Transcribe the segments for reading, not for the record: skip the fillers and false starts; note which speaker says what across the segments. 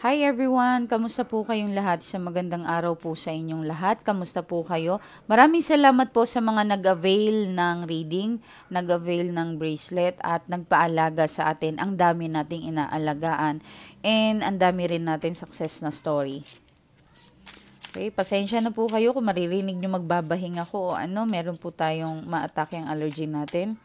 Speaker 1: Hi everyone! Kamusta po kayong lahat? Sa magandang araw po sa inyong lahat. Kamusta po kayo? Maraming salamat po sa mga nag-avail ng reading, nag-avail ng bracelet at nagpaalaga sa atin. Ang dami nating inaalagaan and ang dami rin natin success na story. Okay, pasensya na po kayo kung maririnig nyo magbabahing ako o ano, meron po tayong ma-atake ang allergy natin.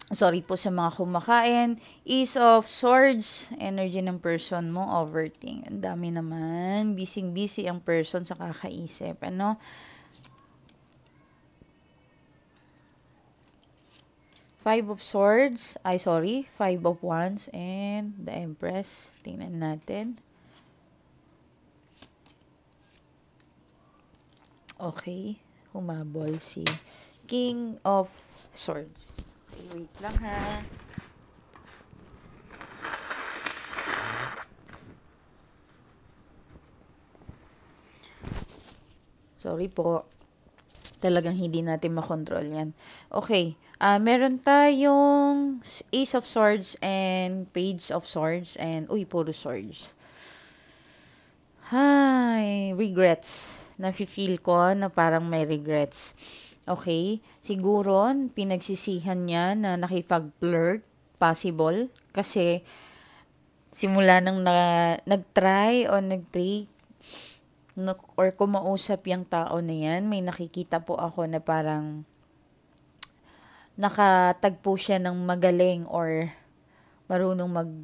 Speaker 1: Sorry po sa mga kumakain. Ace of Swords, energy ng person mo, overthink. Ang dami naman. Busy-busy ang person sa kakaisip. Ano? Five of Swords. Five of Wands. And the Empress. Tingnan natin. Okay. Humabol si King of Swords. Okay, wait lang ha. Sorry po. Talagang hindi natin makontrol yan. Okay. Meron tayong Ace of Swords and Page of Swords and puro swords. Hi, regrets. Nafe-feel ko na parang may regrets. Okay? Siguro, pinagsisihan niya na nakipag-flirt, possible, kasi simula nang nag-try o nag-take, or kumausap yung tao na yan, may nakikita po ako na parang nakatagpo siya ng magaling or marunong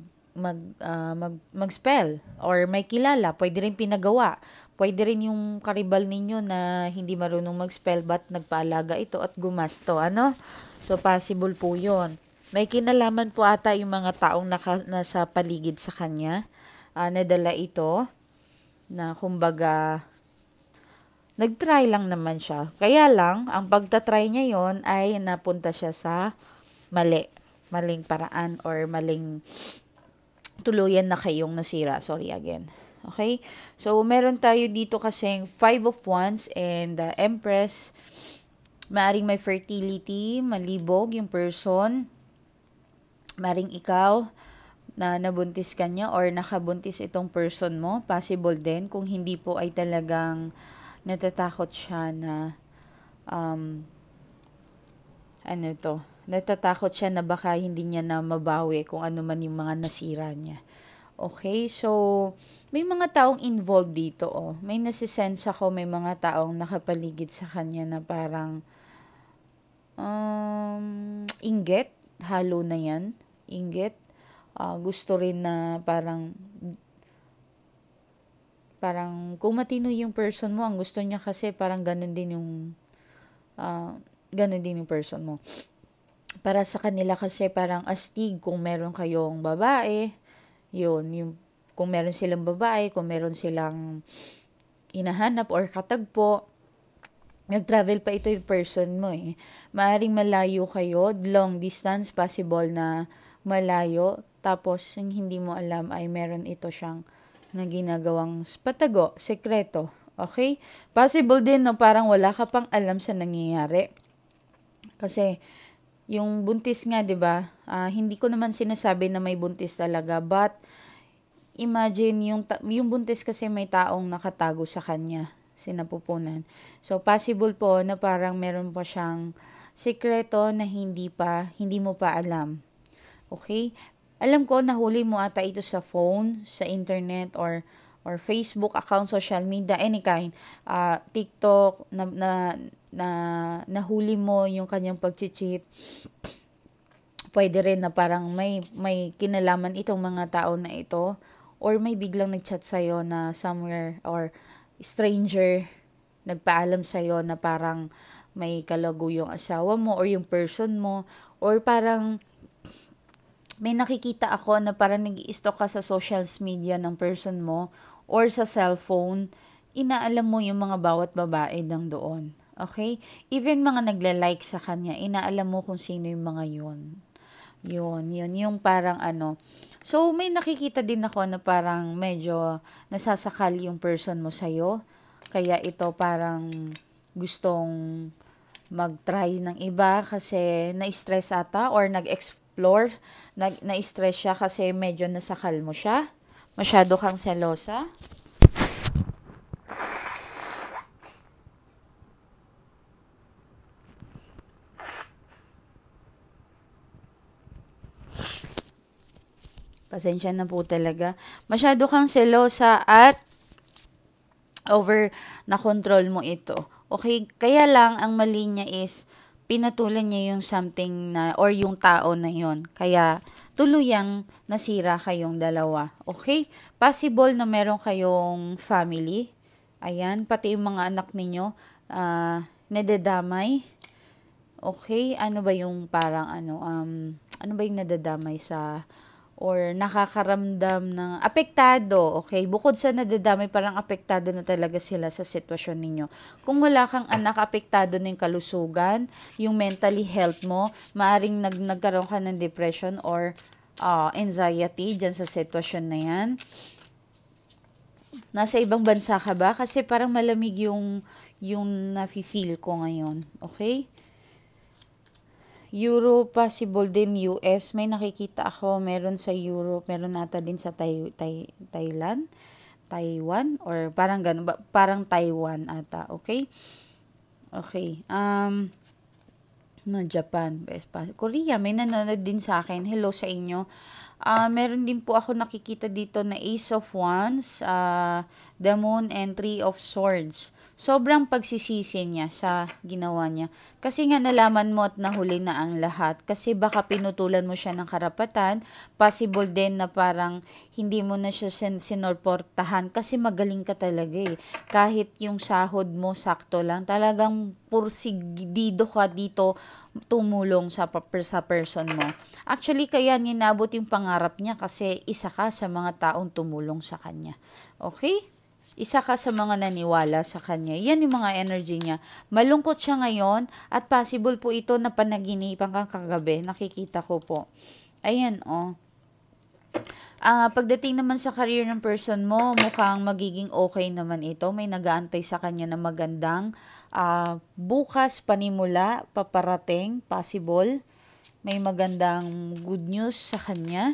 Speaker 1: mag-spell or may kilala, pwede rin pinagawa. Pwede rin yung karibal ninyo na hindi marunong mag-spell but nagpaalaga ito at gumasto, ano? So, possible po yun. May kinalaman po ata yung mga taong nasa paligid sa kanya. Nadala ito na kumbaga nag-try lang naman siya. Kaya lang, ang pagta-try niya yon ay napunta siya sa maling paraan or maling tuluyan na kayong nasira. Sorry again. Okay? So, meron tayo dito kasing Five of Wands and the Empress. Maaring may fertility, malibog yung person. Maaring ikaw na nabuntis ka niya or nakabuntis itong person mo. Possible din kung hindi po ay talagang natatakot siya na natatakot siya na baka hindi niya na mabawi kung ano man yung mga nasira niya. Okay, so may mga taong involved dito, oh. May nasisense ako, may mga taong nakapaligid sa kanya na parang inggit, halo na yan, inggit. Gusto rin na parang kung matino yung person mo, ang gusto niya kasi parang ganun din yung person mo. Para sa kanila kasi parang astig kung meron kayong babae, yung kung meron silang babae, kung meron silang hinahanap or katagpo, nag-travel pa ito yung person mo eh. Maaring malayo kayo, long distance, possible na malayo, tapos yung hindi mo alam ay meron ito siyang na ginagawang patago, sekreto. Okay? Possible din na parang wala ka pang alam sa nangyayari. Kasi yung buntis nga, 'di ba? Hindi ko naman sinasabi na may buntis talaga, but imagine yung buntis kasi may taong nakatago sa kanya, sinapupunan. So possible po na parang meron pa siyang sikreto na hindi mo pa alam. Okay? Alam ko nahuli mo ata ito sa phone, sa internet or Facebook account, social media, any kind, TikTok, nahuli mo yung kanyang pag-cheat. Pwede rin na parang may kinalaman itong mga tao na ito or may biglang nag-chat sa'yo na somewhere or stranger nagpaalam sa'yo na parang may kalago yung asawa mo or yung person mo or parang may nakikita ako na parang nag-i-stalk ka sa social media ng person mo or sa cellphone, inaalam mo yung mga bawat babae ng doon. Okay? Even mga nagla-like sa kanya, inaalam mo kung sino yung mga yun. Yun, yung parang ano. So, may nakikita din ako na parang medyo nasasakal yung person mo sa'yo. Kaya ito parang gustong mag-try ng iba kasi na-stress ata or nag-explore, na-stress siya kasi medyo nasakal mo siya. Masyado kang selosa? Pasensya na po talaga. Masyado kang selosa at over na control mo ito. Okay, kaya lang ang mali niya is pinatulan niya yung something na or yung tao na yon. Kaya tuluyang nasira kayong dalawa. Okay? Possible na meron kayong family. Ayan, pati yung mga anak ninyo nadadamay. Okay, ano ba yung parang ano ba yung nadadamay sa or nakakaramdam ng apektado, okay? Bukod sa nadadamay, parang apektado na talaga sila sa sitwasyon ninyo. Kung wala kang anak, apektado na yung kalusugan, yung mentally health mo, maaring nagkaroon ka ng depression or anxiety dyan sa sitwasyon na yan. Nasa ibang bansa ka ba? Kasi parang malamig yung nafe-feel ko ngayon, okay? Euro, possible din US. May nakikita ako, meron sa Europe, meron nata din sa Thailand, Taiwan, or parang ganun, parang Taiwan ata, okay? Okay, Japan, Korea, may nanonood din sa akin. Hello sa inyo. Meron din po ako nakikita dito na Ace of Wands, the Moon, and Three of Swords. Sobrang pagsisisi niya sa ginawa niya. Kasi nga nalaman mo at nahuli na ang lahat. Kasi baka pinutulan mo siya ng karapatan. Possible din na parang hindi mo na siya sinorportahan. Kasi magaling ka talaga eh. Kahit yung sahod mo sakto lang. Talagang pursigido ka dito tumulong sa person mo. Actually, kaya ninabot yung pangarap niya kasi isa ka sa mga taong tumulong sa kanya. Okay? Isa ka sa mga naniwala sa kanya. Yan yung mga energy niya. Malungkot siya ngayon at possible po ito na panaginipan kang kagabi. Nakikita ko po. Ayan, oh. Pagdating naman sa career ng person mo, mukhang magiging okay naman ito. May nag-aantay sa kanya na magandang bukas panimula, paparating, possible. May magandang good news sa kanya.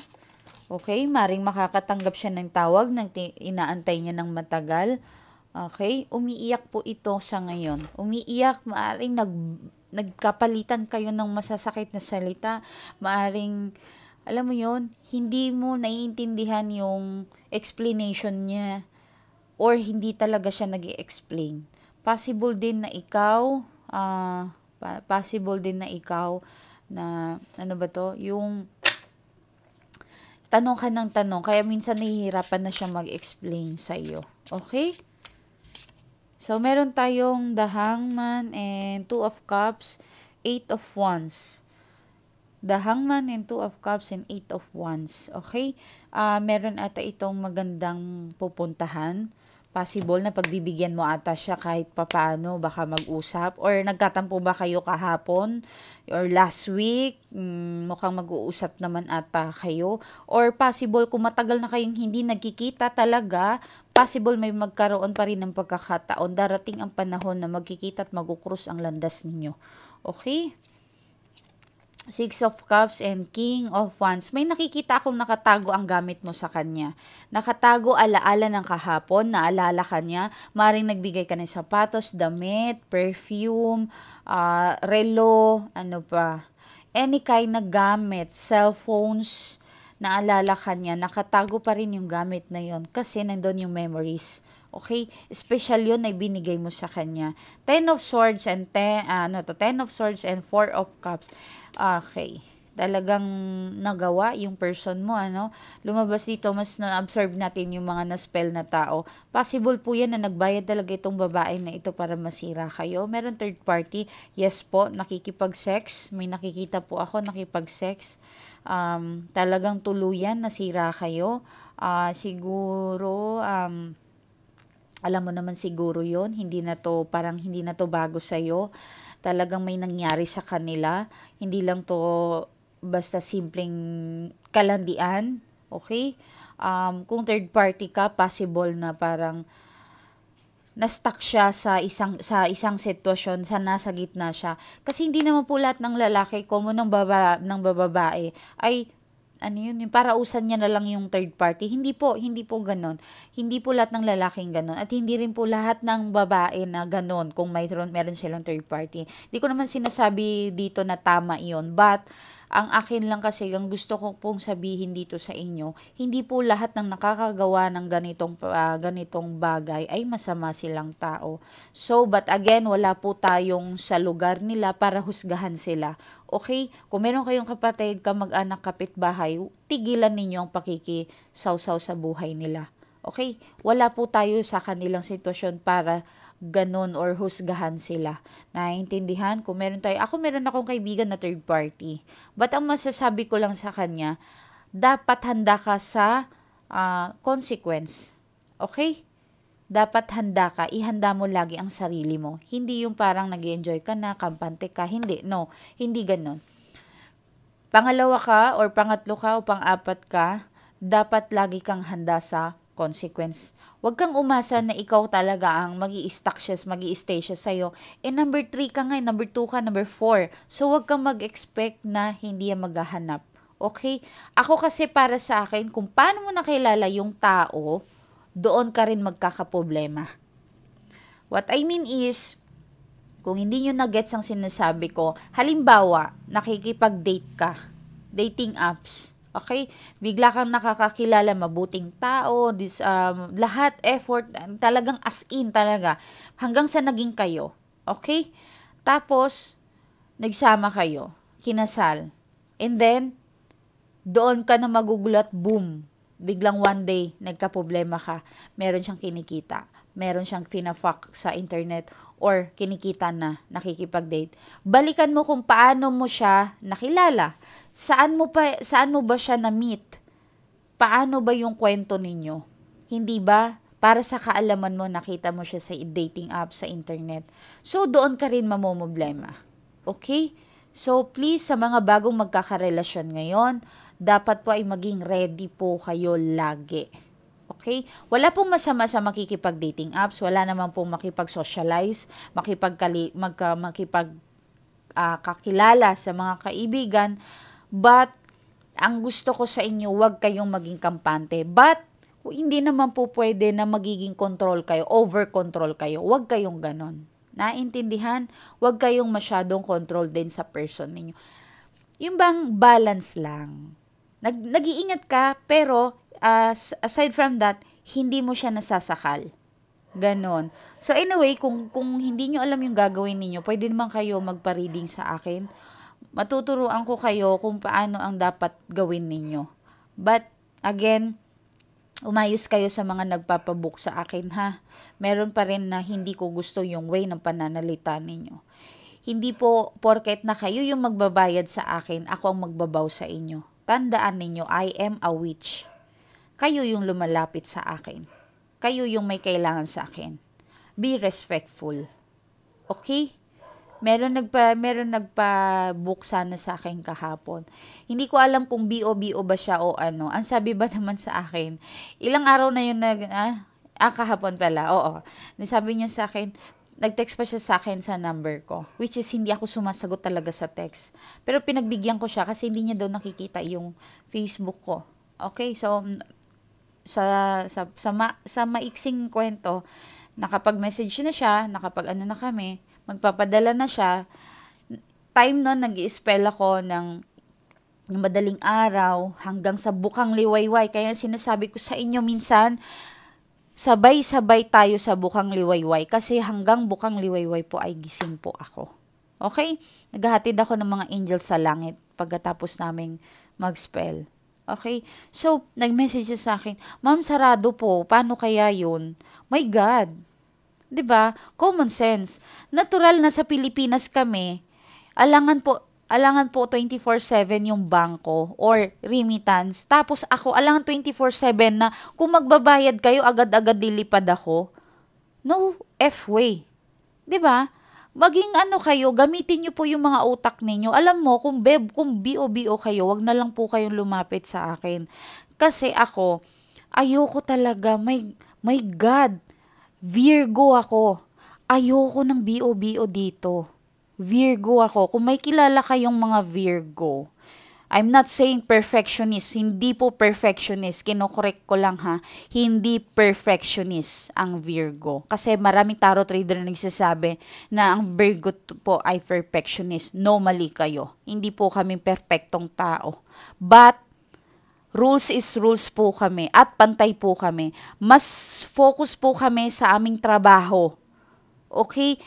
Speaker 1: Okay, maring makakatanggap siya ng tawag ng inaantay niya ng matagal. Okay, umiiyak po ito sa ngayon. Umiiyak, maaring nagkapalitan kayo ng masasakit na salita. Maaring, alam mo yon, hindi mo naiintindihan yung explanation niya or hindi talaga siya nag-i-explain. Possible din na ikaw, na, ano ba to, yung tanong ka ng tanong, kaya minsan nahihirapan na siya mag-explain sa iyo. Okay? So, meron tayong The Hangman and Two of Cups, Eight of Wands. The Hangman and Two of Cups and Eight of Wands. Okay? Meron ata itong magandang pupuntahan. Possible na pagbibigyan mo ata siya kahit papaano, baka mag-usap. Or nagkatampo ba kayo kahapon? Or last week? Mukhang mag-uusap naman ata kayo. Or possible kung matagal na kayong hindi nagkikita talaga, possible may magkaroon pa rin ng pagkakataon. Darating ang panahon na magkikita at mag-ukrus ang landas ninyo. Okay? Six of Cups and King of Wands. May nakikita akong nakatago ang gamit mo sa kanya. Nakatago alaala ng kahapon, naalala ka niya. Maring nagbigay ka ng sapatos, damit, perfume, relo, ano pa. Any kind na gamit, cellphones, naalala ka niya. Nakatago pa rin yung gamit na yon kasi nandun yung memories. Okay? Special yun na ibinigay mo sa kanya. Ten of Swords and Ten of Swords and Four of Cups. Okay. Talagang nagawa yung person mo, ano? Lumabas dito, mas na-absorb natin yung mga na-spell na tao. Possible po yan na nagbayad talaga itong babae na ito para masira kayo. Meron third party. Yes po, nakikipag-sex. May nakikita po ako, nakipag-sex. Talagang tuluyan, nasira kayo. Siguro, alam mo naman siguro yon, hindi na to bago sa'yo. Talagang may nangyari sa kanila. Hindi lang to basta simpleng kalandian. Okay? Kung third party ka, possible na parang na-stuck siya sa isang sitwasyon, sa nasa gitna siya. Kasi hindi naman po lahat ng lalaki, common ng bababae, ay ano yun, yung parausan niya na lang yung third party. Hindi po ganon. Hindi po lahat ng lalaking ganon. At hindi rin po lahat ng babae na ganon kung meron silang third party. Hindi ko naman sinasabi dito na tama iyon. But, ang akin lang kasi, ang gusto ko pong sabihin dito sa inyo, hindi po lahat ng nakakagawa ng ganitong bagay ay masama silang tao. So, but again, wala po tayong sa lugar nila para husgahan sila. Okay? Kung meron kayong kapatid, kamag-anak, kapitbahay, tigilan ninyo ang pakikisawsaw sa buhay nila. Okay? Wala po tayo sa kanilang sitwasyon para ganun or husgahan sila. Naiintindihan? Kung meron akong kaibigan na third party. But ang masasabi ko lang sa kanya, dapat handa ka sa consequence. Okay? Dapat handa ka, ihanda mo lagi ang sarili mo. Hindi yung parang nag-enjoy ka na, kampante ka. Hindi, no. Hindi ganun. Pangalawa ka, or pangatlo ka, o pang-apat ka, dapat lagi kang handa sa consequence. Huwag kang umasa na ikaw talaga ang mag-i-stay siya sa'yo. Number 3 ka nga, number 2 ka, number 4. So, huwag kang mag-expect na hindi yan maghahanap. Okay? Ako kasi para sa akin, kung paano mo nakilala yung tao, doon ka rin magkakaproblema. What I mean is, kung hindi nyo na-gets ang sinasabi ko, halimbawa, nakikipag-date ka, dating apps, okay? Bigla kang nakakakilala, mabuting tao, lahat, effort, talagang as in talaga, hanggang sa naging kayo. Okay? Tapos, nagsama kayo, kinasal. And then, doon ka na magugulat, boom. Biglang one day, nagka-problema ka. Meron siyang kinikita. Meron siyang pinafuck sa internet or kinikita na nakikipag-date. Balikan mo kung paano mo siya nakilala. Saan mo ba siya na-meet? Paano ba yung kwento ninyo? Hindi ba? Para sa kaalaman mo, nakita mo siya sa dating app, sa internet. So, doon ka rin mamomblema. Okay? So, please, sa mga bagong magkakarelasyon ngayon, dapat po ay maging ready po kayo lagi. Okay? Wala pong masama sa makikipag-dating apps. Wala naman pong makipag-socialize, kakilala sa mga kaibigan. But, ang gusto ko sa inyo, huwag kayong maging kampante. But, hindi naman po pwede na magiging control kayo, over-control kayo. Huwag kayong ganon. Naintindihan? Huwag kayong masyadong control din sa person ninyo. Yung bang balance lang. Nag-iingat ka, pero aside from that, hindi mo siya nasasakal. Ganon. So anyway, kung hindi nyo alam yung gagawin ninyo, pwede naman kayo magpa-reading sa akin. Matuturuan ko kayo kung paano ang dapat gawin ninyo. But, again, umayos kayo sa mga nagpapabook sa akin, ha? Meron pa rin na hindi ko gusto yung way ng pananalita ninyo. Hindi po porket na kayo yung magbabayad sa akin, ako ang magbabaw sa inyo. Tandaan ninyo, I am a witch. Kayo yung lumalapit sa akin. Kayo yung may kailangan sa akin. Be respectful. Okay? Meron nagpa-book sana sa akin kahapon. Hindi ko alam kung BO ba siya o ano. Ang sabi ba naman sa akin, ilang araw na yun kahapon pala. Oo. Sabi niya sa akin, nag-text pa siya sa akin sa number ko, which is hindi ako sumasagot talaga sa text. Pero pinagbigyan ko siya kasi hindi niya daw nakikita yung Facebook ko. Okay, so sa maiksing kwento, nakapag-message na siya, nakapag-ano na kami, magpapadala na siya. Time nun, nag-i-spell ako ng madaling araw hanggang sa bukang liwayway. Kaya sinasabi ko sa inyo minsan, sabay-sabay tayo sa bukang liwayway kasi hanggang bukang liwayway po ay gising po ako. Okay? Naghahatid ako ng mga angels sa langit pagkatapos naming mag-spell. Okay? So, nag-message siya sa akin, Ma'am, sarado po. Paano kaya yun? My God. 'Di ba? Common sense. Natural na sa Pilipinas kami, alangan po 24/7 yung bangko or remittance. Tapos ako, alangan 24/7 na kung magbabayad kayo, agad-agad dilipad ako. No F way. 'Di ba? Maging kayo, gamitin niyo po yung mga utak ninyo. Alam mo, kung BO kayo, wag na lang po kayong lumapit sa akin. Kasi ako, ayoko talaga, my God, Virgo ako. Ayoko ng BO dito. Virgo ako. Kung may kilala kayong mga Virgo, I'm not saying perfectionist. Hindi po perfectionist. Kinokorek ko lang ha. Hindi perfectionist ang Virgo. Kasi maraming tarot reader na nagsasabi na ang Virgo po ay perfectionist. No, mali kayo. Hindi po kami perfectong tao. But, rules is rules po kami at pantay po kami. Mas focus po kami sa aming trabaho. Okay?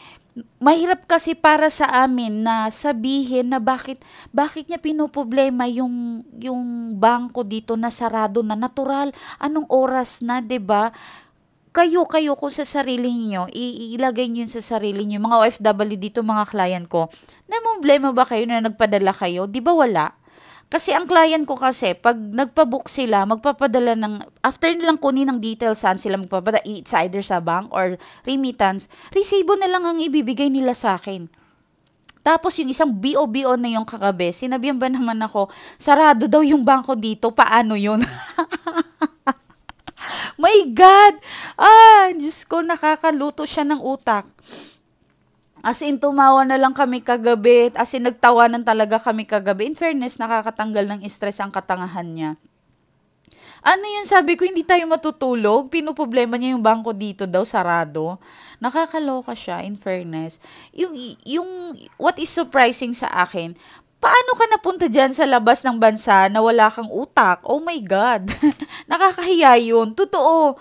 Speaker 1: Mahirap kasi para sa amin na sabihin na bakit niya pinoproblema yung bangko dito na sarado na natural. Anong oras na, 'di ba? Kayo kung sa sarili niyo, ilagay niyo yun sa sarili niyo. Mga OFW dito, mga client ko, namumblema ba kayo na nagpadala kayo? 'Di ba wala? Kasi ang client ko kasi, pag nagpa-book sila, magpapadala ng, after nilang kunin ng details saan sila magpapadala, it's either sa bank or remittance, resibo na lang ang ibibigay nila sa akin. Tapos yung isang BO na yung kakabe, sinabihan ba naman ako, sarado daw yung bangko dito, paano yun? My God! Diyos ko, nakakaluto siya ng utak. As in, tumawa na lang kami kagabi. As in, nagtawanan talaga kami kagabi. In fairness, nakakatanggal ng stress ang katangahan niya. Ano yun, sabi ko, hindi tayo matutulog. Pinoproblema niya yung bangko dito daw, sarado. Nakakaloka siya, in fairness. Yung what is surprising sa akin, paano ka napunta dyan sa labas ng bansa na wala kang utak? Oh my God. Nakakahiya yun. Totoo.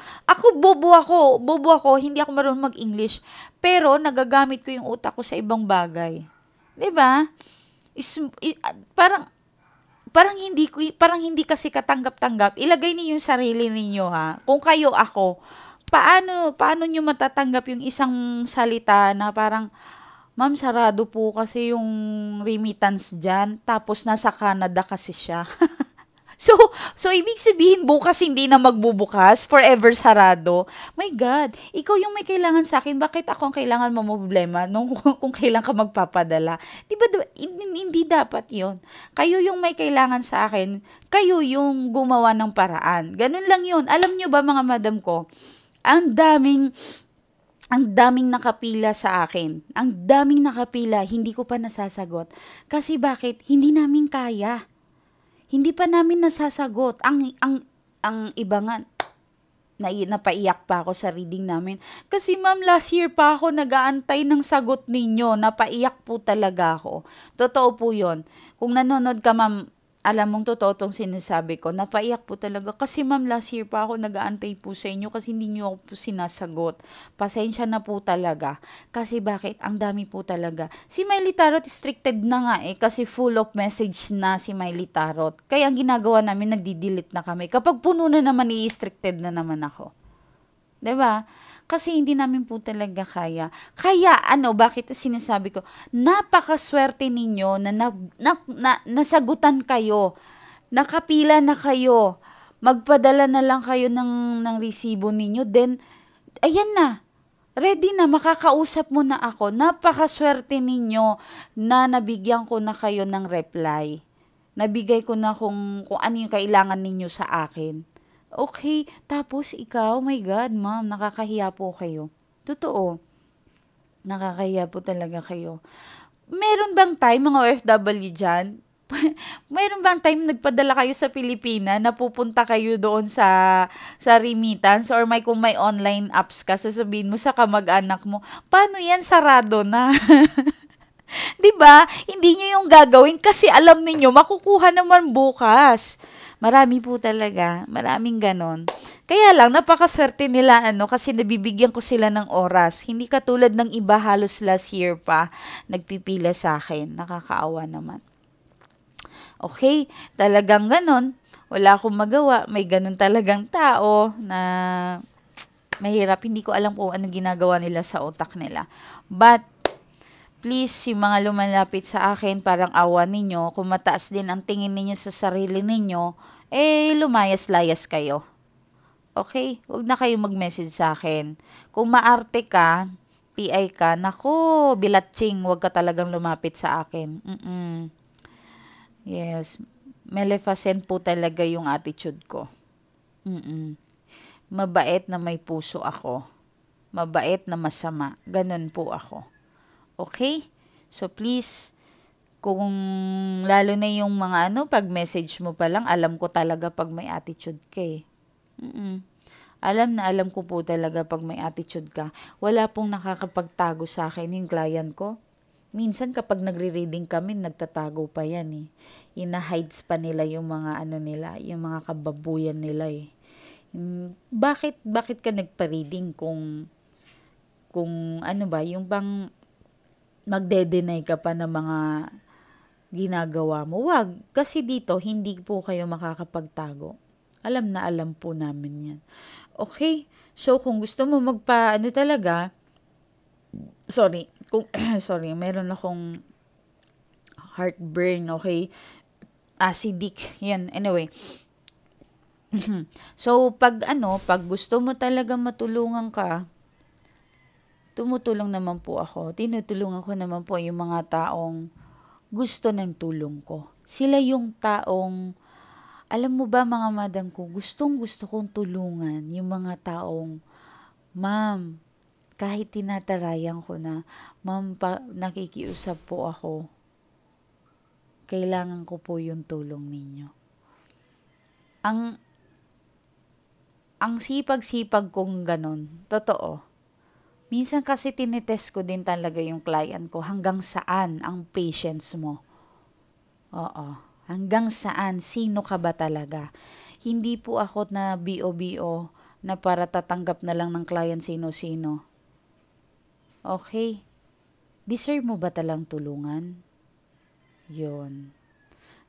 Speaker 1: Bobo ako. Hindi ako marunong mag-English. Pero, nagagamit ko yung utak ko sa ibang bagay. 'Di ba? Parang hindi kasi katanggap-tanggap. Ilagay niyo yung sarili ninyo, ha. Kung kayo ako, paano niyo matatanggap yung isang salita na parang, ma'am, sarado po kasi yung remittance dyan, tapos nasa Canada kasi siya. So, ibig sabihin, bukas hindi na magbubukas, forever sarado. My God, ikaw yung may kailangan sa akin, bakit ako ang kailangan mamproblema kung kailan ka magpapadala? Diba, hindi dapat yon. Kayo yung may kailangan sa akin, kayo yung gumawa ng paraan. Ganun lang yun. Alam nyo ba, mga madam ko, ang daming nakapila sa akin. Ang daming nakapila, hindi ko pa nasasagot. Kasi bakit? Hindi namin kaya. Hindi pa namin nasasagot. Ang iba nga, napaiyak pa ako sa reading namin. Kasi ma'am, last year pa ako nag-aantay ng sagot ninyo. Napaiyak po talaga ako. Totoo po yun. Kung nanonood ka ma'am, alam mong totoo tong sinasabi ko. Napaiyak po talaga. Kasi ma'am, last year pa ako nag-aantay po sa inyo kasi hindi nyo ako po sinasagot. Pasensya na po talaga. Kasi bakit? Ang dami po talaga. Si Miley Tarot restricted na nga kasi full of message na si Miley Tarot. Kaya ang ginagawa namin, nagdi-delete na kami. Kapag puno na naman, i-restricted na naman ako. 'Di ba? Kasi hindi namin po talaga kaya. Kaya bakit sinasabi ko, napakaswerte ninyo na nasagutan kayo. Nakapila na kayo. Magpadala na lang kayo ng resibo ninyo. Then, ayan na. Ready na, makakausap mo na ako. Napakaswerte ninyo na nabigyan ko na kayo ng reply. Nabigay ko na kung ano yung kailangan ninyo sa akin. Okay, tapos ikaw, my God, ma'am, nakakahiya po kayo. Totoo, nakakahiya po talaga kayo. Meron bang time, mga OFW dyan, meron bang time nagpadala kayo sa Pilipina, napupunta kayo doon sa remittance, or kung may online apps ka, sasabihin mo sa kamag-anak mo, paano yan, sarado na? 'Di ba? Hindi niyo yung gagawin kasi alam niyo makukuha naman bukas. Marami po talaga, maraming ganon. Kaya lang, napakaswerte nila kasi nabibigyan ko sila ng oras. Hindi katulad ng iba, halos last year pa, nagpipila sa akin. Nakakaawa naman. Okay, talagang ganon. Wala akong magawa. May ganon talagang tao na mahirap. Hindi ko alam kung anong ginagawa nila sa utak nila. But, please, yung mga lumalapit sa akin, parang awa ninyo, kung mataas din ang tingin ninyo sa sarili ninyo, lumayas-layas kayo. Okay? Huwag na kayo mag-message sa akin. Kung maarte ka, PI ka, nako, bilatching, huwag ka talagang lumapit sa akin. Yes. Maleficent po talaga yung attitude ko. Mabait na may puso ako. Mabait na masama. Ganun po ako. Okay? So please, Kung lalo na yung mga pag message mo pa lang, alam ko talaga pag may attitude ka eh. Mm. Alam ko po talaga pag may attitude ka. Wala pong nakakapagtago sa akin yung client ko. Minsan kapag nagre-reading kami, nagtatago pa yan eh. Ina-hides pa nila yung mga nila, yung mga kababuyan nila eh. Bakit ka nagpa-reading kung ano ba, yung bang magde-deny ka pa ng mga ginagawa mo. Wag, kasi dito hindi po kayo makakapagtago. Alam na alam po namin yan. Okay? So, kung gusto mo talaga, sorry, meron akong heartburn, okay? Acidic, yan. Anyway, so, pag gusto mo talaga matulungan ka, tumutulong naman po ako. Tinutulungan ko naman po yung mga taong gusto ng tulong ko. Sila yung taong, alam mo ba mga madam ko, gusto kong tulungan yung mga taong, ma'am, kahit tinatarayan ko na, ma'am, nakikiusap po ako. Kailangan ko po yung tulong ninyo. Ang sipag-sipag kong ganon, totoo. Minsan kasi tinitest ko din talaga yung client ko hanggang saan ang patience mo. Oo. Hanggang saan, sino ka ba talaga? Hindi po ako na BO-BO na para tatanggap na lang ng client sino-sino. Okay? Deserve mo ba talang tulungan? Yun.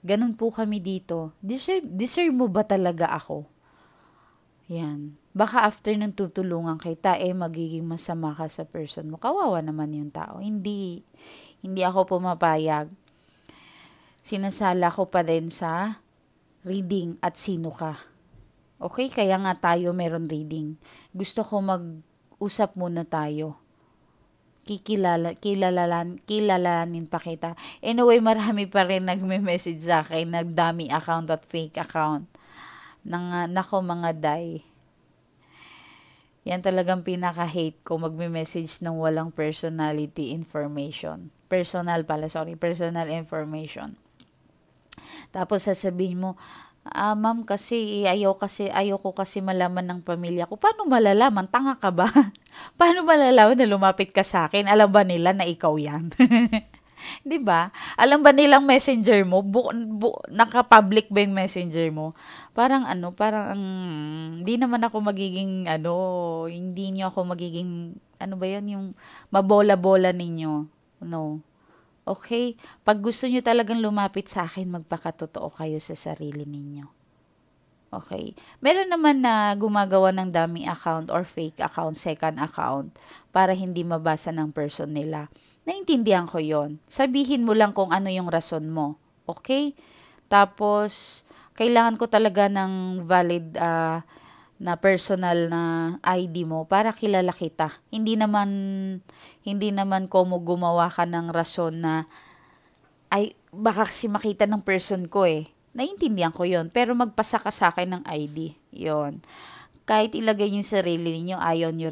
Speaker 1: Ganun po kami dito. Deserve mo ba talaga ako? Yan. Baka after ng tutulungan kita, magiging masama ka sa person mo. Kawawa naman yung tao. Hindi ako pumapayag. Sinasala ko pa rin sa reading at sino ka. Okay? Kaya nga tayo meron reading. Gusto ko mag-usap muna tayo. Kilalanin pa kita. Anyway, marami pa rin nagme-message sa akin, nagdami account at fake account. Nako mga day. Yan talagang pinaka-hate ko, magme-message ng walang personal information. Tapos sasabihin mo, ma'am kasi ayaw ko kasi malaman ng pamilya ko. Paano malalaman? Tanga ka ba? Paano malalaman na lumapit ka sa akin? Alam ba nila na ikaw yan? 'Di ba? Alam ba nilang messenger mo? Naka-public ba yung messenger mo? Parang hindi naman ako magiging hindi niyo ako magiging ba 'yan yung mabola-bola ninyo. No. Okay? Pag gusto niyo talagang lumapit sa akin, magpakatotoo kayo sa sarili ninyo. Okay. Meron naman na gumagawa ng dummy account or fake account, second account, para hindi mabasa ng person nila. Naintindihan ko yon. Sabihin mo lang kung ano yung rason mo. Okay? Tapos, kailangan ko talaga ng valid na personal na ID mo para kilala kita. Hindi naman ko mo gumawa ka ng rason na baka kasi makita ng person ko eh. Naiintindihan ko yon, pero magpasa ka sa akin ng ID. Yon. Kahit ilagay yung sarili niyo, ayaw nyo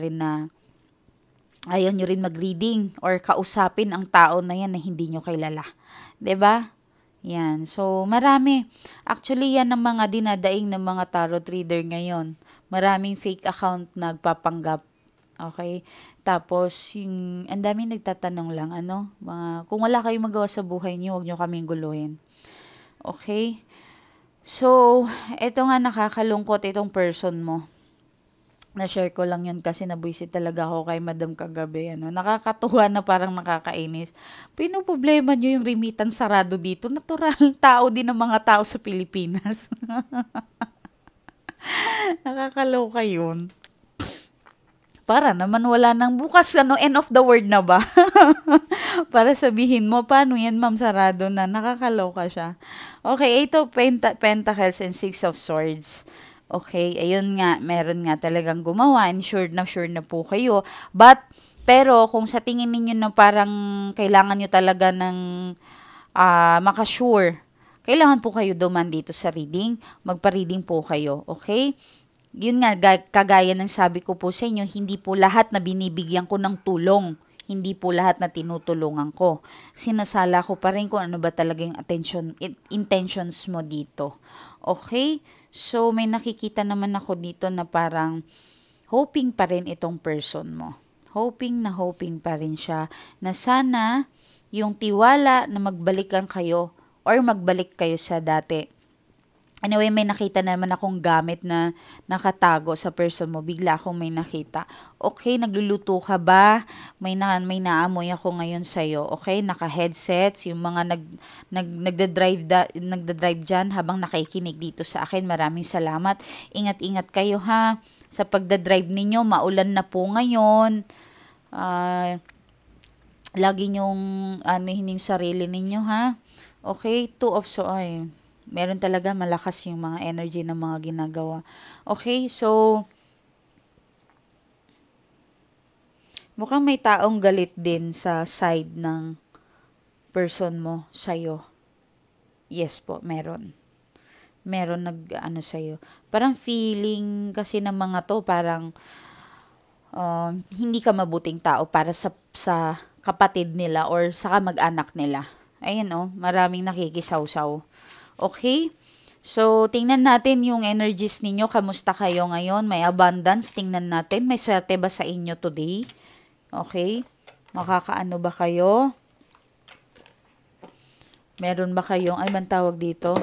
Speaker 1: rin mag-reading or kausapin ang tao na yan na hindi nyo kilala. 'Di ba? Yan. So, marami. Actually, yan ang mga dinadaing ng mga tarot reader ngayon. Maraming fake account nagpapanggap. Okay? Tapos, ang daming nagtatanong lang, kung wala kayong magawa sa buhay niyo, huwag nyo kaming guluhin. Okay? So, eto nga nakakalungkot itong person mo. Na-share ko lang yun kasi nabuisit talaga ako kay Madam kagabi. Nakakatuwa na parang nakakainis. Pinoproblema nyo yung remittance sarado dito. Natural tao din ng mga tao sa Pilipinas. Nakakaloka yun. Para naman wala nang bukas, end of the word na ba? Para sabihin mo, paano yan, ma'am, sarado na? Nakakaloka siya. Okay, ito, Pentacles and Six of Swords. Okay, ayun nga, meron nga talagang gumawa, and sure na po kayo. Pero kung sa tingin ninyo na parang kailangan nyo talaga ng makasure, kailangan po kayo duman dito sa reading, magpa-reading po kayo, okay? Yun nga, kagaya ng sabi ko po sa inyo, hindi po lahat na binibigyan ko ng tulong Hindi po lahat na tinutulungan ko. Sinasala ko pa rin kung ano ba talaga yung intentions mo dito. Okay? So, may nakikita naman ako dito na parang hoping pa rin itong person mo. Hoping pa rin siya na sana yung tiwala na magbalikan kayo or magbalik kayo sa dati. Anyway, may nakita naman akong gamit na nakatago sa person mo. Bigla akong may nakita. Okay, nagluluto ka ba? May naamoy ako ngayon sa'yo. Okay, naka-headsets. Yung mga nagdadrive dyan habang nakikinig dito sa akin. Maraming salamat. Ingat-ingat kayo ha. Sa pagdadrive ninyo, maulan na po ngayon. Lagi nyong anuhin yung sarili ninyo ha. Okay, meron talaga malakas yung mga energy ng mga ginagawa. Okay, so mukhang may taong galit din sa side ng person mo sa'yo. Yes po, meron. Meron sa'yo. Parang feeling kasi ng mga to, parang hindi ka mabuting tao para sa kapatid nila or sa kamag-anak nila. Ayun maraming nakikisawsaw. Okay? So, tingnan natin yung energies ninyo. Kamusta kayo ngayon? May abundance. Tingnan natin. May swerte ba sa inyo today? Okay? Makakaano ba kayo? Meron ba kayong, ay man tawag dito?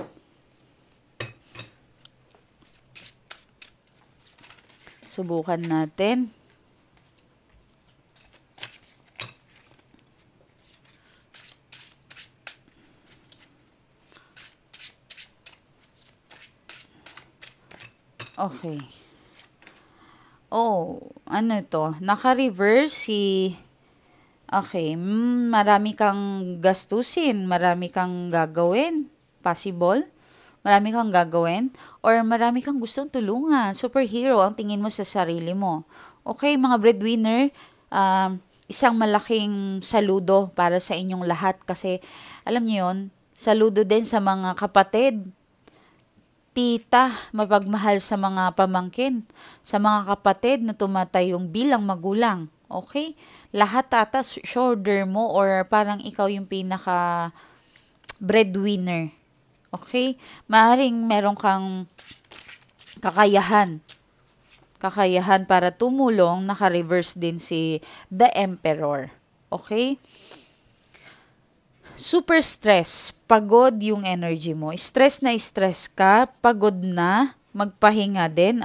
Speaker 1: Subukan natin. Okay. Ano ito? Naka-reverse okay, marami kang gastusin, marami kang gagawin. Possible? Marami kang gagawin? Or marami kang gustong tulungan. Superhero ang tingin mo sa sarili mo. Okay, mga breadwinner, isang malaking saludo para sa inyong lahat kasi, alam niyo yun, saludo din sa mga kapatid, tita, mapagmahal sa mga pamangkin, sa mga kapatid na tumatayong bilang magulang. Okay? Lahat shoulder mo or parang ikaw yung pinaka breadwinner. Okay? Maaaring meron kang kakayahan para tumulong. Naka-reverse din si The Emperor. Okay? Super stress, pagod yung energy mo. Stress ka, pagod na, magpahinga din,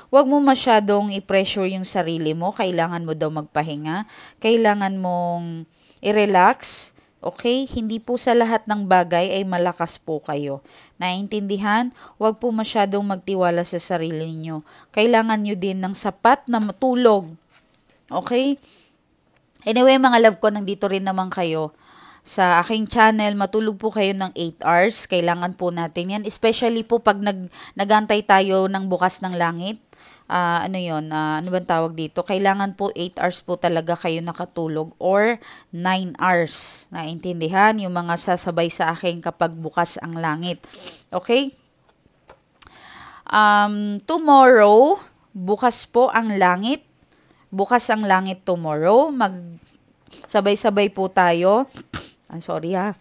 Speaker 1: Huwag mo masyadong i-pressure yung sarili mo. Kailangan mo daw magpahinga. Kailangan mong i-relax. Okay? Hindi po sa lahat ng bagay ay malakas po kayo. Naintindihan? Huwag po masyadong magtiwala sa sarili niyo. Kailangan nyo din ng sapat na matulog. Okay? Anyway, mga love ko, nandito rin naman kayo sa aking channel. Matulog po kayo ng 8 hours. Kailangan po natin yan. Especially po pag nagantay tayo ng bukas ng langit. Ano bang tawag dito? Kailangan po 8 hours po talaga kayo nakatulog or 9 hours. Naintindihan? Yung mga sasabay sa akin kapag bukas ang langit. Okay? Tomorrow, bukas po ang langit. Bukas ang langit tomorrow. Sabay-sabay po tayo. Sorry ha.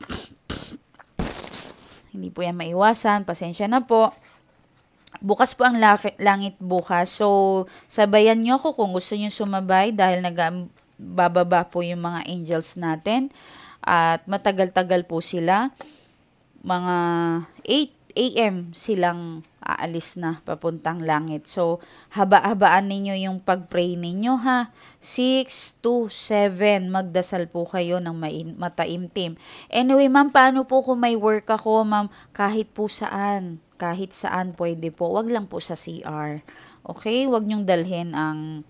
Speaker 1: Hindi po yan maiwasan. Pasensya na po. Bukas po ang langit bukas. So, sabayan nyo ako kung gusto nyo sumabay dahil bababa po yung mga angels natin. At matagal-tagal po sila. Mga 8 a.m. silang aalis na papuntang langit. So, haba-habaan ninyo yung pag-pray ninyo ha. 6 to 7, magdasal po kayo ng mataimtim. Anyway, ma'am, paano po kung may work ako, ma'am? Kahit saan pwede po. Wag lang po sa CR. Okay? Wag nyong dalhin ang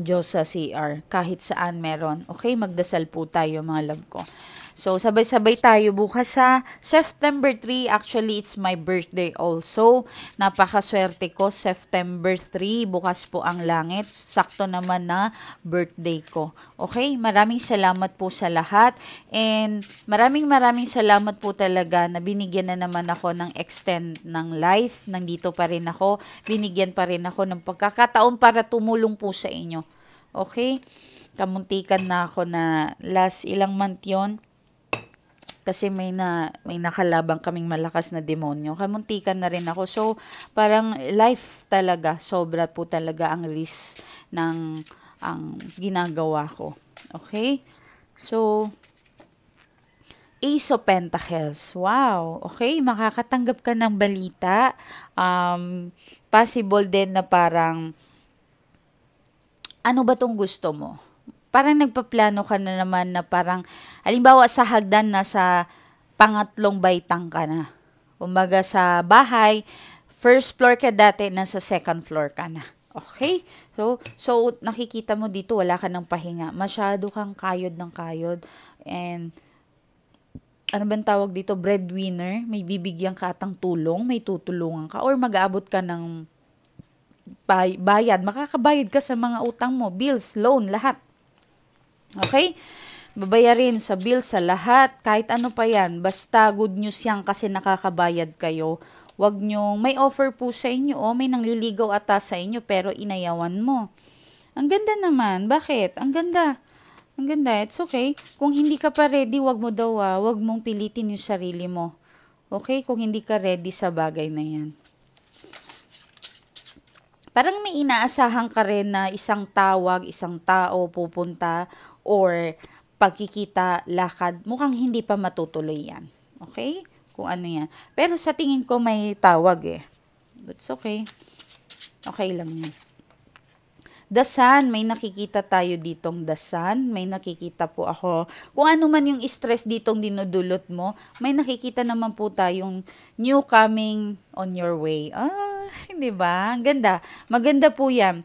Speaker 1: Diyos sa CR. Kahit saan meron. Okay? Magdasal po tayo, mga love ko. So, sabay-sabay tayo bukas sa September 3. Actually, it's my birthday also. Napakaswerte ko. September 3, bukas po ang langit. Sakto naman na birthday ko. Okay? Maraming salamat po sa lahat. And maraming salamat po talaga na binigyan na naman ako ng extend ng life. Nandito pa rin ako. Binigyan pa rin ako ng pagkakataon para tumulong po sa inyo. Okay? Kamuntikan na ako na last ilang month yon kasi may nakalabang kaming malakas na demonyo. Kamuntikan na rin ako. So, parang life talaga, sobra po talaga ang risk ng ang ginagawa ko. Okay? So, Ace of Pentacles. Wow. Okay, makakatanggap ka ng balita. Possible din na parang, ano ba tong gusto mo? Parang nagpaplano ka na naman na parang, halimbawa sa hagdan na sa pangatlong baitang ka na. Umaga sa bahay, first floor ka dati, nasa second floor ka na. Okay? So nakikita mo dito, wala ka ng pahinga. Masyado kang kayod ng kayod. And, ano bang tawag dito? Breadwinner. May bibigyan ka atang tulong, may tutulungan ka, or mag-aabot ka ng bayad. Makakabayad ka sa mga utang mo, bills, loan, lahat. Okay? Babayarin sa bills, sa lahat, kahit ano pa yan. Basta good news yan kasi nakakabayad kayo. Wag nyo, may offer po sa inyo, may nangliligaw ata sa inyo pero inayawan mo. Ang ganda naman. Bakit? Ang ganda. Ang ganda. It's okay. Kung hindi ka pa ready, wag mo daw, wag mong pilitin yung sarili mo. Okay? Kung hindi ka ready sa bagay na yan. Parang may inaasahan ka rin na isang tawag, isang tao pupunta or pagkikita, lakad. Mukhang hindi pa matutuloy yan. Okay? Kung ano yan. Pero sa tingin ko may tawag eh. But it's okay. Okay lang yan. The Sun, may nakikita tayo ditong The Sun. May nakikita po ako. Kung ano man yung stress ditong dinudulot mo, may nakikita naman po tayong new coming on your way. Hindi ba? Ang ganda. Maganda po yan.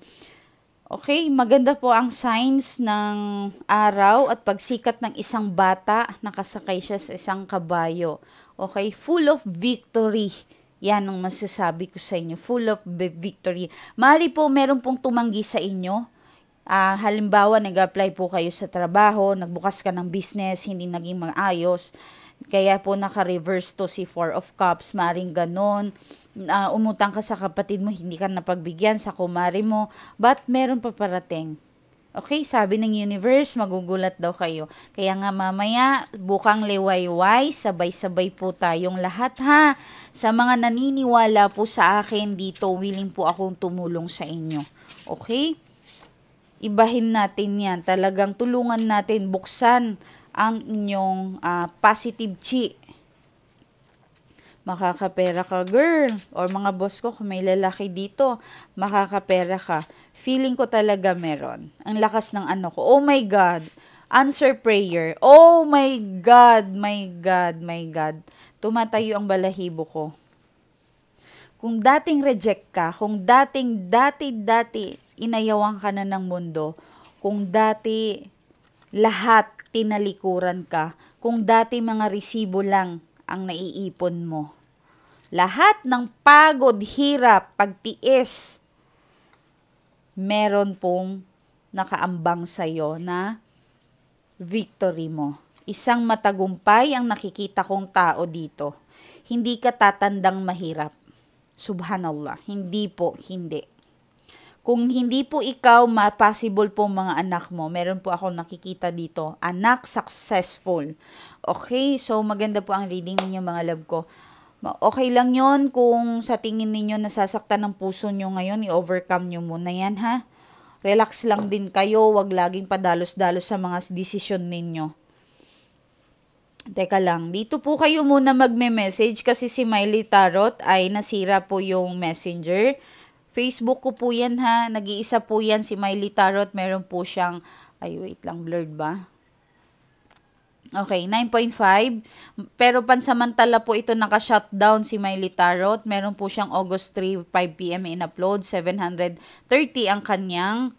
Speaker 1: Okay, maganda po ang signs ng araw at pagsikat ng isang bata. Nakasakay siya sa isang kabayo. Okay, full of victory. Yan ang masasabi ko sa inyo. Full of victory. Mali po, meron pong tumanggi sa inyo. Halimbawa, nag-apply po kayo sa trabaho, nagbukas ka ng business, hindi naging maayos. Kaya po naka-reverse to si Four of Cups, maring ganon. Umutang ka sa kapatid mo, hindi ka napagbigyan sa kumari mo. But meron pa parating. Okay, sabi ng universe, magugulat daw kayo. Kaya nga mamaya, bukang liwayway, sabay-sabay po tayong lahat ha. Sa mga naniniwala po sa akin dito, willing po akong tumulong sa inyo. Okay? Ibahin natin yan. Talagang tulungan natin, buksan ang inyong positive chi. Makakapera ka, girl. Or mga boss ko, kung may lalaki dito, makakapera ka. Feeling ko talaga meron. Ang lakas ng ano ko. Oh my God. Answer prayer. Oh my God, my God, my God. Tumatayo ang balahibo ko. Kung dating reject ka, kung dati inayawan ka na ng mundo, kung dati lahat tinalikuran ka, kung dati mga resibo lang ang naiipon mo. Lahat ng pagod, hirap, pagtiis, meron pong nakaambang sa'yo na victory mo. Isang matagumpay ang nakikita kong tao dito. Hindi ka tatandang mahirap. Subhanallah. Hindi po, hindi. Kung hindi po ikaw, possible po mga anak mo. Meron po ako nakikita dito. Anak successful. Okay? So, maganda po ang reading ninyo mga love ko. Okay lang yon kung sa tingin ninyo nasasaktan ng puso nyo ngayon, i-overcome nyo muna yan ha. Relax lang din kayo. Wag laging padalos-dalos sa mga desisyon ninyo. Teka lang, dito po kayo muna magme-message kasi si Miley Tarot ay nasira po yung messenger. Facebook ko po yan ha. Nag-iisa po yan si Miley Tarot. Meron po siyang, wait lang, blurred ba? Okay, 9.5. Pero pansamantala po ito naka-shutdown si Miley Tarot. Meron po siyang August 3, 5 p.m. in-upload. 730 ang kanyang,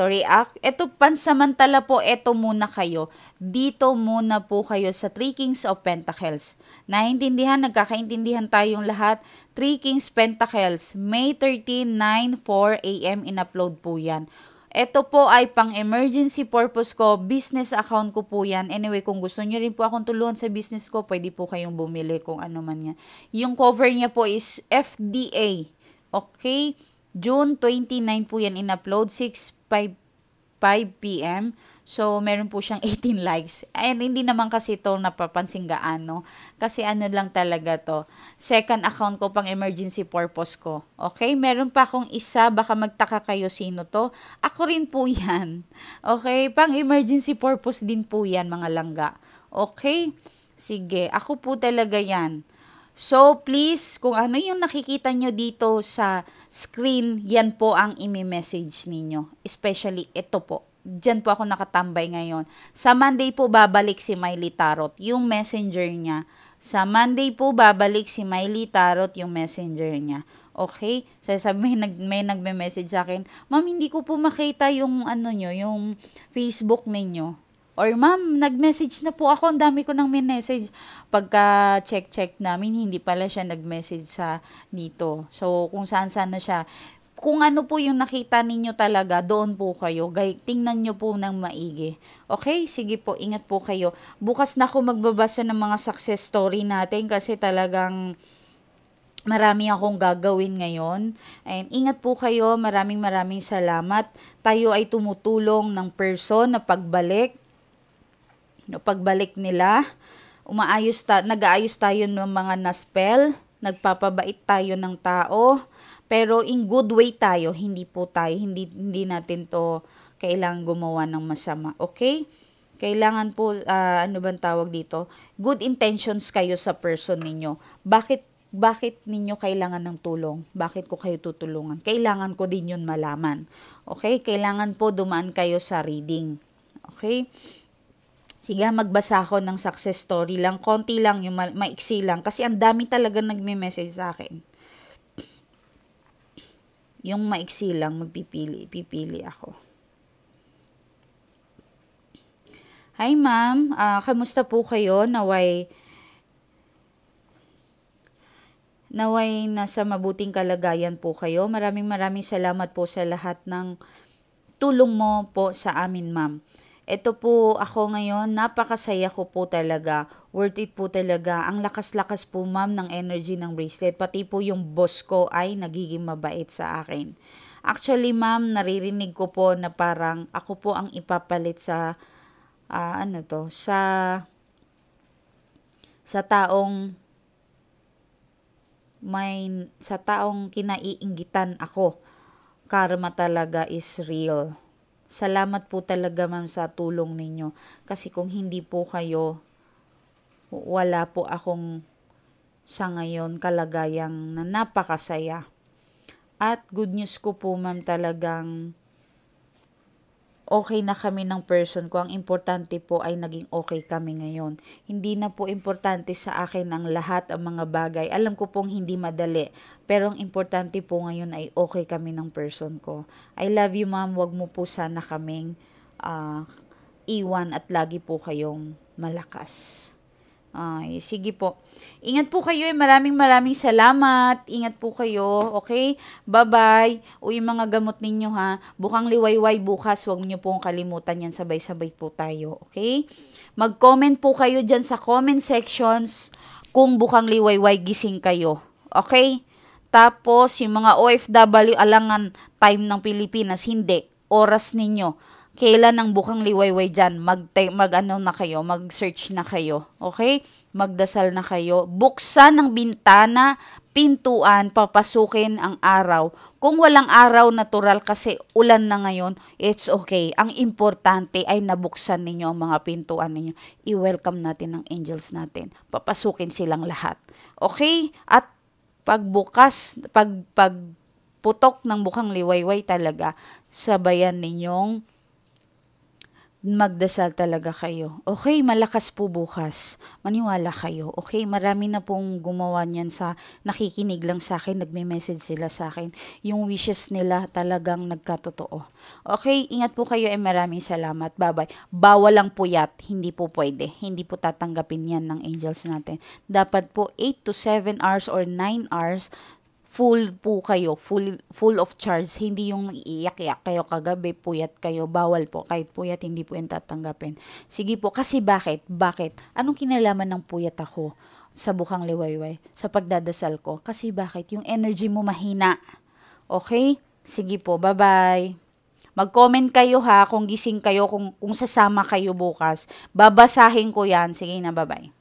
Speaker 1: react. Ito pansamantala po, ito muna kayo. Dito muna po kayo sa Three Kings of Pentacles. Nagkakaintindihan tayong lahat. Three Kings Pentacles, May 13, 9:04 a.m. in-upload po yan. Ito po ay pang emergency purpose ko, business account ko po yan. Anyway, kung gusto nyo rin po akong tulungan sa business ko, pwede po kayong bumili kung ano man yan. Yung cover niya po is FDA. Okay? June 29 po yan in-upload, 6:05 p.m. So, meron po siyang 18 likes. And hindi naman kasi ito napapansin gaano. Kasi ano lang talaga to. Second account ko pang emergency purpose ko. Okay? Meron pa akong isa. Baka magtaka kayo sino to. Ako rin po yan. Okay? Pang emergency purpose din po yan, mga langga. Okay? Sige. Ako po talaga yan. So, please, kung ano yung nakikita nyo dito sa screen, yan po ang imi-message ninyo. Especially ito po. Diyan po ako nakatambay ngayon. Sa Monday po babalik si Miley Tarot, yung messenger niya. Sa Monday po babalik si Miley Tarot, yung messenger niya. Okay? Sasabi, may nagme-message sa akin, Ma'am, hindi ko po makita yung ano nyo, yung Facebook ninyo. Or, Ma'am, nag-message na po ako, ang dami ko nang message. Pagka check namin, hindi pala siya nag-message sa dito. So, kung saan-saan na siya. Kung ano po yung nakita ninyo talaga, doon po kayo. Tingnan nyo po ng maigi. Okay? Sige po, ingat po kayo. Bukas na ako magbabasa ng mga success story natin kasi talagang marami akong gagawin ngayon. And ingat po kayo. Maraming salamat. Tayo ay tumutulong ng person na pagbalik nila. Nag-aayos tayo ng mga na-spell. Nagpapabait tayo ng tao. Pero in good way tayo, hindi hindi natin to kailangan gumawa ng masama. Okay? Kailangan po, ano bang tawag dito? Good intentions kayo sa person ninyo. Bakit ninyo kailangan ng tulong? Bakit ko kayo tutulungan? Kailangan ko din yun malaman. Okay? Kailangan po dumaan kayo sa reading. Okay? Sige, magbasa ako ng success story lang. Konti lang, yung maiksi lang. Kasi ang dami talaga nagme-message sa akin. Yung maiksi lang, pipili ako. Hi ma'am, kamusta po kayo? Naway nasa mabuting kalagayan po kayo. Maraming salamat po sa lahat ng tulong mo po sa amin ma'am. Ito po ako ngayon, napakasaya ko po talaga. Worth it po talaga. Ang lakas-lakas po ma'am ng energy ng bracelet. Pati po yung boss ko ay nagiging mabait sa akin. Actually ma'am, naririnig ko po na parang ako po ang ipapalit sa sa taong kinaiinggitan ako. Karma talaga is real. Salamat po talaga ma'am sa tulong ninyo. Kasi kung hindi po kayo, wala po akong sa ngayon kalagayang na napakasaya. At good news ko po ma'am talagang okay na kami ng person ko. Ang importante po ay naging okay kami ngayon. Hindi na po importante sa akin ang lahat ang mga bagay. Alam ko pong hindi madali. Pero ang importante po ngayon ay okay kami ng person ko. I love you ma'am. Wag mo po sana kaming iwan at lagi po kayong malakas. Ay, sige po. Ingat po kayo. Maraming salamat. Ingat po kayo. Okay? Bye-bye. O yung mga gamot ninyo ha. Bukang liwayway bukas. Huwag niyo pong kalimutan yan. Sabay-sabay po tayo. Okay? Mag-comment po kayo dyan sa comment sections kung bukang liwayway gising kayo. Okay? Tapos, yung mga OFW alangan time ng Pilipinas. Hindi. Oras ninyo. Kailan ang bukang liwayway dyan, mag-search na kayo, okay? Magdasal na kayo. Buksan ang bintana, pintuan, papasukin ang araw. Kung walang araw, natural kasi ulan na ngayon, it's okay. Ang importante ay nabuksan ninyo ang mga pintuan ninyo. I-welcome natin ang angels natin. Papasukin silang lahat. Okay? At pagputok ng bukang liwayway talaga, sabayan ninyong magdasal talaga kayo. Okay, malakas po bukas. Maniwala kayo. Okay, marami na pong gumawa niyan sa nakikinig lang sa akin, nagme-message sila sa akin. Yung wishes nila talagang nagkatotoo. Okay, ingat po kayo maraming salamat. Bye-bye. Bawal lang puyat. Hindi po pwede. Hindi po tatanggapin yan ng angels natin. Dapat po 8 to 7 hours or 9 hours full po kayo, full of charge. Hindi yung iiyak-iyak kayo kagabi, puyat kayo, bawal po. Kahit puyat, hindi po yung tatanggapin. Sige po, kasi bakit? Anong kinalaman ng puyat ako sa bukang liwayway? Sa pagdadasal ko? Kasi bakit? Yung energy mo mahina. Okay? Sige po, bye-bye. Mag-comment kayo ha, kung gising kayo, kung sasama kayo bukas. Babasahin ko yan. Sige na, bye-bye.